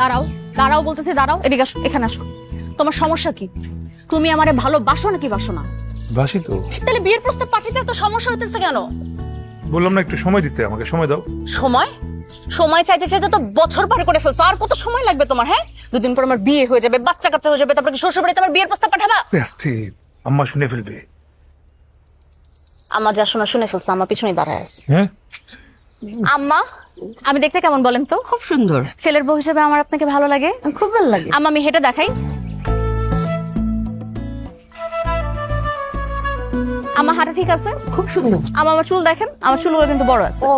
দাঁড়াও দাঁড়াও বলতেছি, দাঁড়াও, এদিকে আসো, এখানে আসো। তোমার সমস্যা কি? তুমি আমারে ভালোবাসো নাকি বাসো না? বাসি তো। তাহলে বিয়ের প্রস্তাব পাঠাতে এত সমস্যা হতেছে কেন? বললাম না একটু সময় দিতে, আমাকে সময় দাও। সময়? সময় চাইতে চাইতে তো বছর পার করে ফেলছো। আর কত সময় লাগবে তোমার? হ্যাঁ, 2 দিন পর আমার বিয়ে হয়ে যাবে, বাচ্চা কাচ্চা হয়ে যাবে, তারপর কি শ্বশুর বাড়িতে আমার বিয়ের প্রস্তাব পাঠাবা? আস্তে, আম্মা শুনে ফেলবে। আম্মা যা শোনা শুনে ফেলছে, আমার পিছনে দাঁড়ায় আছে। হ্যাঁ, আম্মা, আমি দেখতে কেমন বলেন তো? খুব সুন্দর। ছেলের বউ হিসেবে আমার আপনাকে ভালো লাগে? খুব ভালো লাগে। আম্মা, আমি হেঁটে দেখাই। আমার হাঁটা ঠিক আছে? খুব সুন্দর। আমার চুল দেখেন, আমার চুলগুলো কিন্তু বড় আছে। ও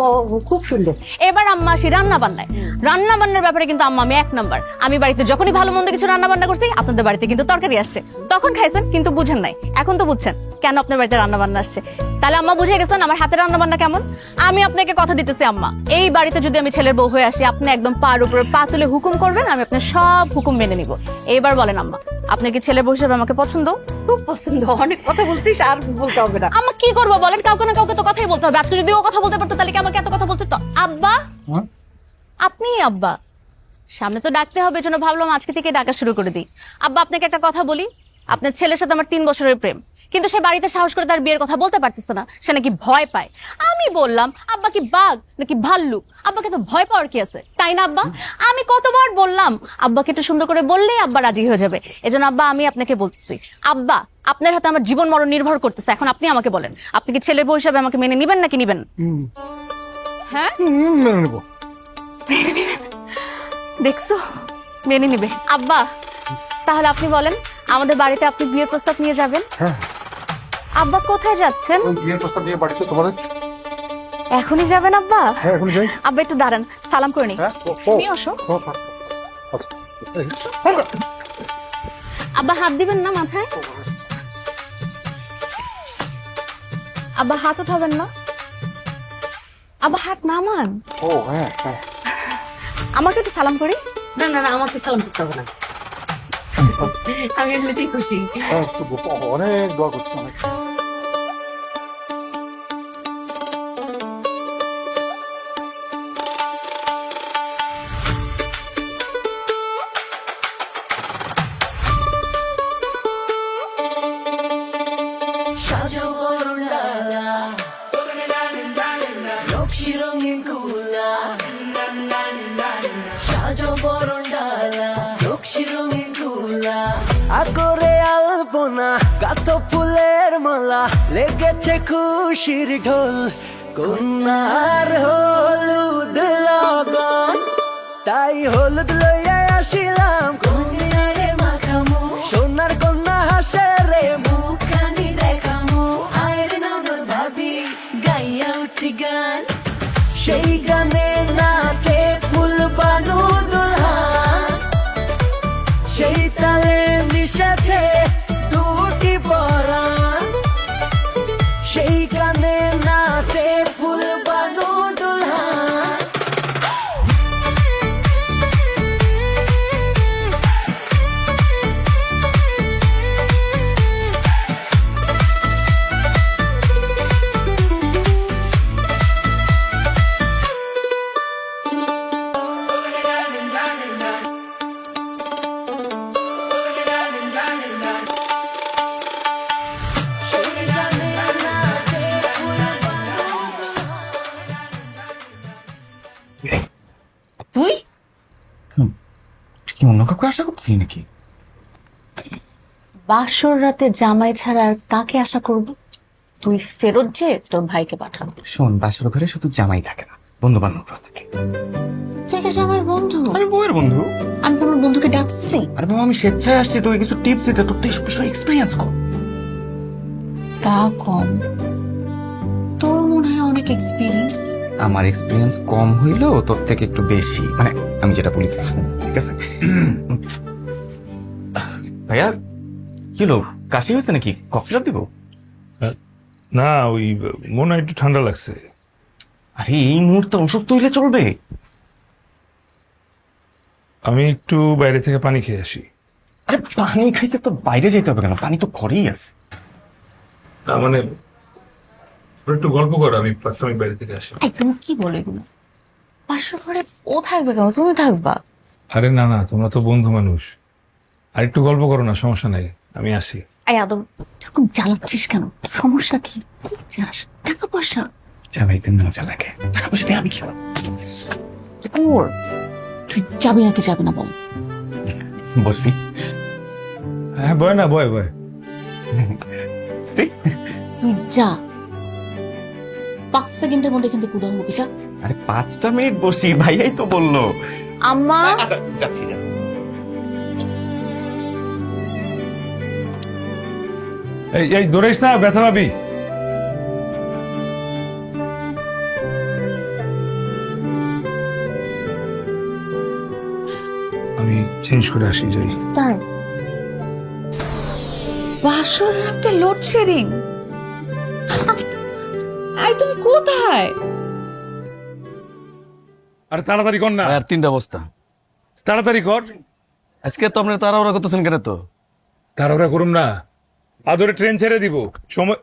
খুব সুন্দর। এবার আম্মা আসি রান্না বান্নায়। রান্না বান্নার ব্যাপারে কিন্তু আম্মা আমি 1 নাম্বার। আমি বাড়িতে যখনই ভালো মন্দ কিছু রান্না বান্না করছি, আপনাদের বাড়িতে কিন্তু তরকারি আসছে। তখন খাইছেন কিন্তু বুঝেন নাই, এখন তো বুঝছেন কেন আপনার বাড়িতে রান্না বান্না আসছে। তাহলে আম্মা বুঝে গেছেন আমার হাতের রান্না বান্না কেমন। আমি আপনাকে কথা দিতেছি আম্মা, এই বাড়িতে যদি আমি ছেলের বউ হয়ে আসি, আপনি একদম পার উপরে পা তুলে হুকুম করবেন, আমি আপনার সব হুকুম মেনে নিব। এইবার বলেন আম্মা, আপনি কি ছেলের বউ হিসেবে আমাকে পছন্দ? খুব পছন্দ। অনেক কথা বলছিস, আর বলতে হবে না। আম্মা কি করবো বলেন? কাউকে না কাউকে তো কথাই বলতে হবে। আজকে যদি ও কথা বলতে পারতো তাহলে কি আমাকে এত কথা বলতে তো? আব্বা, আপনি আব্বা, সামনে তো ডাকতে হবে, জন্য ভাবলাম আজকে থেকে ডাকা শুরু করে দিই। আব্বা, আপনাকে একটা কথা বলি, আপনার ছেলের সাথে আমার 3 বছরের প্রেম, কিন্তু সে বাড়িতে সাহস করে তার বিয়ের কথা বলতে পারতেছে না, সে নাকি ভয় পায়। আমি বললাম, আব্বা কি বাঘ নাকি ভাল্লুক? আব্বাকে তো ভয় পাওয়ার কি আছে, তাই না আব্বা? আমি কতবার বললাম আব্বাকে একটু সুন্দর করে বললেই আব্বা রাজি হয়ে যাবে। এজন্য আব্বা আমি আপনাকে বলতেছি, আব্বা আপনার হাতে আমার জীবন মরণ নির্ভর করতেছে। এখন আপনি আমাকে বলেন, আপনি কি ছেলের বউ হিসাবে আমাকে মেনে নিবেন নাকি নিবেন? হ্যাঁ, মেনে নেবো। দেখছো, মেনে নিবে। আব্বা, তাহলে আপনি বলেন, আমাদের বাড়িতে আপনি বিয়ের প্রস্তাব নিয়ে যাবেন? হ্যাঁ। আব্বা কোথায় যাচ্ছেন? ওই বিয়ের প্রস্তাব নিয়ে বাড়িতে তোমার। এখনই যাবেন আব্বা? হ্যাঁ, এখন যাই। আব্বা একটু দাঁড়ান, সালাম করে নি। হ্যাঁ, নিয়ে আসো। আব্বা হাত দিবেন না মাথায়? আব্বা হাত উঠাবেন না? আব্বা হাত নামান। ও হ্যাঁ হ্যাঁ। আমাকে একটু সালাম করি। না না না, আমাকে সালাম করতে হবে না। আমি এমনিতেই খুশি। অনেক দোয়া করছি, অনেক। আকরে আলপনা গাত ফুলের মালা লেগেছে খুশির ঢোল কন্যার হলুদ লগন তাই হলুদ লইয়া আসিলাম কন্যারে মাখামু সোনার কন্যা হাসে রে মুখানি দেখামু আয়ের ননদ ভাবি গাইয়া উঠি গান সেই গানে নাচে ফুল বানু দুলহান সেই তালে মিশেছে দুটি পরাণ সেই গানে নাচে ফুল বানু দুলহান তুই কি অন্য কাউকে আশা করছিলি নাকি? বাসর রাতে জামাই ছাড়া আর কাকে আশা করব? তুই ফেরত যে তোর ভাইকে পাঠাবো। শোন, বাসর ঘরে শুধু জামাই থাকে না, বন্ধু বান্ধব থাকে। তুই কি আমার বন্ধু? আমি বউয়ের বন্ধু। আমি তো আমার বন্ধুকে ডাকছি। আরে বাবা, আমি স্বেচ্ছায় আসছি তোকে কিছু টিপস দিতে, তোর তো এইসব বিষয় এক্সপিরিয়েন্স কম। তা কম? তোর মনে হয় অনেক এক্সপিরিয়েন্স। আমার এক্সপিরিয়েন্স কম হইলেও তোর থেকে একটু বেশি, মানে আমি যেটা বলি তুই শোন, ঠিক আছে? ভাইয়া কি হলো, কাশি হয়েছে নাকি? কফ সিরাপ দিব? না, ওই মনে হয় একটু ঠান্ডা লাগছে। আরে এই মুহূর্তে অসুস্থ হইলে চলবে? আমি একটু বাইরে থেকে পানি খেয়ে আসি। আরে পানি খাইতে তো বাইরে যেতে হবে কেন? পানি তো ঘরেই আছে। না মানে একটু গল্প করো, আমি প্রাথমিক বাইরে থেকে আসি। তুমি কি বলে এগুলো? বাসর ঘরে ও থাকবে কেন? তুমি থাকবা। আরে না না, তোমরা তো বন্ধু মানুষ, আর একটু গল্প করো না, সমস্যা নাই, আমি আসি। এই আদম, এরকম জ্বালাচ্ছিস কেন? সমস্যা কি? যাস, টাকা পয়সা চালাইতে মজা লাগে, টাকা পয়সা দিয়ে আমি কি করবো? ওর, তুই যাবি নাকি যাবি না বল? বসি। হ্যাঁ বয় না, বয় বয়। তুই যা, 5 সেকেন্ডের মধ্যে এখান থেকে উদয় হবি। যা। আরে 5টা মিনিট বসি, ভাইয়াই তো বললো। আম্মা, আচ্ছা যাচ্ছি যাচ্ছি। এই এই দৌড়াইস না, ব্যথা পাবি। আমি চেঞ্জ করে আসি, যাই। তার বাসর রাতে লোডশেডিং। আই তুমি কোথায়? আরে তাড়াতাড়ি কর না, আর 3টা বস্তা। তাড়াতাড়ি কর। আজকে তো আপনার তাড়াহুড়া করতেছেন কেন তো? তাড়াহুড়া করুম না, আদরে ট্রেন ছেড়ে দিব, সময়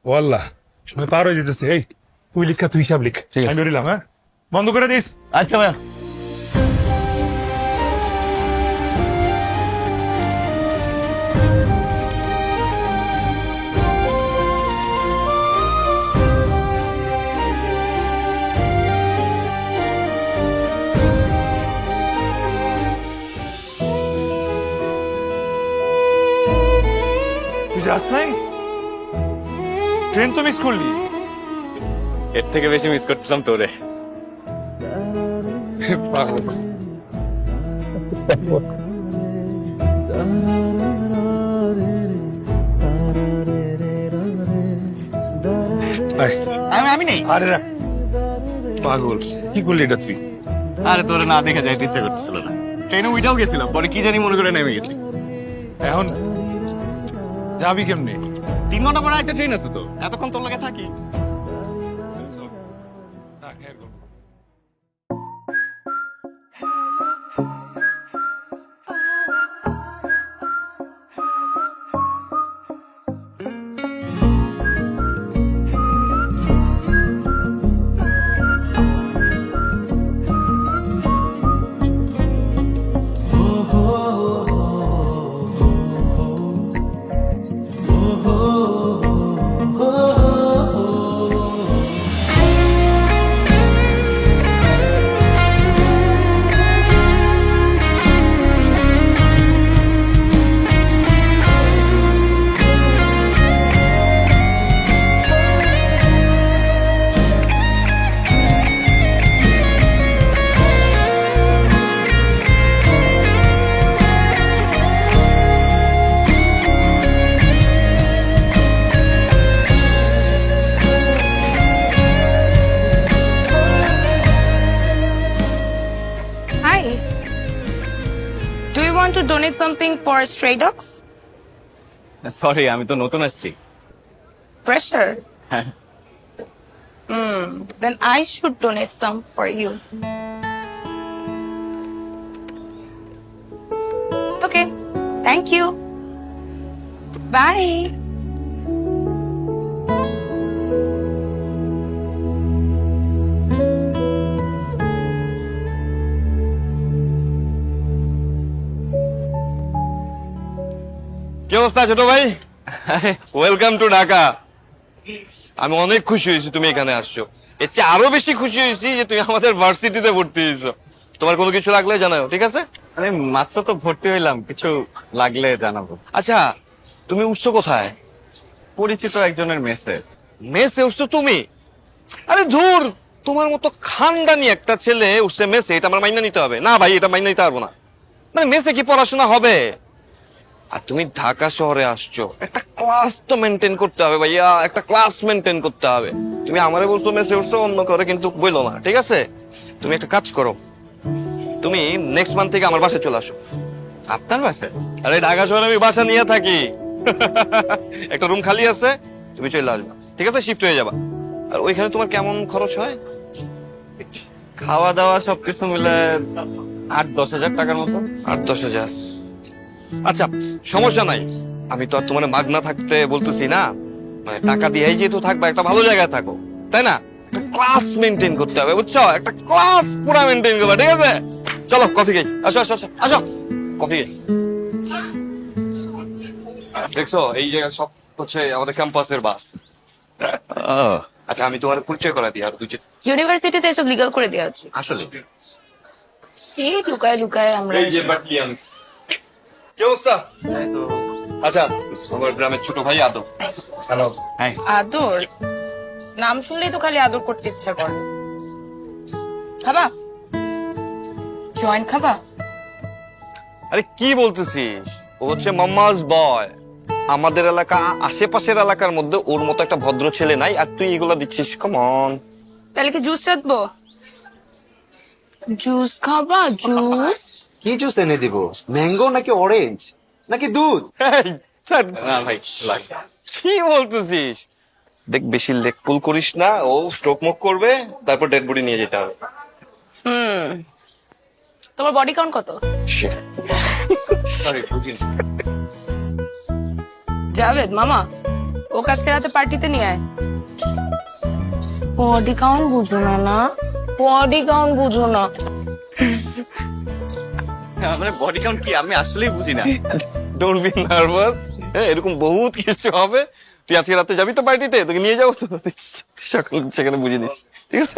ও আল্লাহ, সময় পার হয়ে যেতেছে। এই তুই লিখা, তুই হিসাব লিখ, ঠিক আছে। আমি বেরিলাম। হ্যাঁ, বন্ধ করে দিস। আচ্ছা ভাইয়া। তুই যাস নাই? ট্রেন তো মিস করলি। এর থেকে বেশি মিস করছিলাম তোরে। পাগল। আয়। আমি নেই। আরে না, পাগল, কি করলি এটা তুই? আরে তোরে না দেখে যাইতে ইচ্ছা করতেছিল না, ট্রেনে উইটাও গেছিলাম, পরে কি জানি মনে করে নেমে গেছি। এখন যাবি কেমনে? 3 ঘন্টা পরে একটা ট্রেন আছে তো, এতক্ষণ তোর লাগে থাকি। Hi. Do you want to donate something for stray dogs? Sorry, আমি তো নতুন আসছি। Pressure. Then I should donate some for you. Okay. Thank you. Bye. কি অবস্থা ছোট ভাই? Welcome to Dhaka. আমি অনেক খুশি হয়েছি তুমি এখানে আসছো। এর চেয়ে আরো বেশি খুশি হয়েছি যে তুমি আমাদের ভার্সিটিতে ভর্তি হয়েছো। তোমার কোনো কিছু লাগলে জানাও, ঠিক আছে? আমি মাত্র তো ভর্তি হইলাম, কিছু লাগলে জানাবো। আচ্ছা, তুমি উঠছো কোথায়? পরিচিত একজনের মেসে। মেসে উঠছো তুমি? আরে ধুর, তোমার মতো খানদানি একটা ছেলে উঠছে মেসে, এটা আমার মাইনা নিতে হবে না ভাই, এটা মাইনা নিতে পারবো না। মানে মেসে কি পড়াশোনা হবে? আর তুমি ঢাকা শহরে আসছো, একটা ক্লাস তো মেনটেন করতে হবে ভাইয়া, একটা ক্লাস মেনটেন করতে হবে। তুমি আমারে বলছো মেসে উঠছো, অন্য করে কিন্তু বইলো না, ঠিক আছে? তুমি একটা কাজ করো, তুমি নেক্সট মান্থ থেকে আমার বাসায় চলে আসো। আপনার বাসায়? আরে ঢাকা শহরে আমি বাসা নিয়ে থাকি। একটা রুম খালি আছে, তুমি চলে আসবা, ঠিক আছে? শিফট হয়ে যাবা। আর ওইখানে তোমার কেমন খরচ হয়? খাওয়া দাওয়া সবকিছু মিলে 8-10 হাজার টাকার মতো। 8-10 হাজার। আচ্ছা, সমস্যা নাই, আমি তো আর তোমার মাগনা থাকতে বলতেছি না, মানে টাকা দিয়েই যেহেতু থাকবা, একটা ভালো জায়গায় থাকো, তাই না? ক্লাস মেনটেন করতে হবে বুঝছো, একটা ক্লাস পুরো মেনটেন করবে, ঠিক আছে? চলো কফি খাই, আসো আসো আসো আসো, কফি খাই। দেখছো এই জায়গা সব হচ্ছে আমাদের ক্যাম্পাসের বাস। আচ্ছা আমি তোমার পরিচয় করা দিই আর দুই ইউনিভার্সিটিতে এসব লিগাল করে দেওয়া উচিত। আসলে এই লুকায় লুকায় আমরা এই যে বাটলিয়ান্স, কি অবস্থা? আচ্ছা আমার গ্রামের ছোট ভাই আদব। হ্যালো। আদর নাম শুনলেই তো খালি আদর করতে ইচ্ছা করে। খাবা জয়েন্ট খাবা? আরে কি বলতেছিস, ও হচ্ছে মাম্মাস বয়। আমাদের এলাকা আশেপাশের এলাকার মধ্যে ওর মতো একটা ভদ্র ছেলে নাই, আর তুই এগুলা দিচ্ছিস, কমন। তাহলে কি জুস রাখবো? জুস খাবা? জুস কি জুস এনে দিব? ম্যাঙ্গো নাকি অরেঞ্জ নাকি দুধ? ভাই কি বলতেছিস? দেখ বেশি লেগ পুল করিস না, ও স্ট্রোক মুক করবে, তারপর ডেড বডি নিয়ে যেতে হবে। তোমার বডি কাউন্ট কত? সরি বুঝিস। জাভেদ মামা ও আজকে রাতে পার্টিতে নিয়ে আয়। বডি কাউন্ট বুঝো না? না বডি কাউন্ট বুঝো না? মানে বডি কাউন্ট কি আমি আসলেই বুঝি না। ডোন্ট বি নার্ভাস, এরকম বহুত কিছু হবে। তুই আজকে রাতে যাবি তো পার্টিতে, তোকে নিয়ে যাবো তো, তুই সেখানে বুঝে নিস, ঠিক আছে?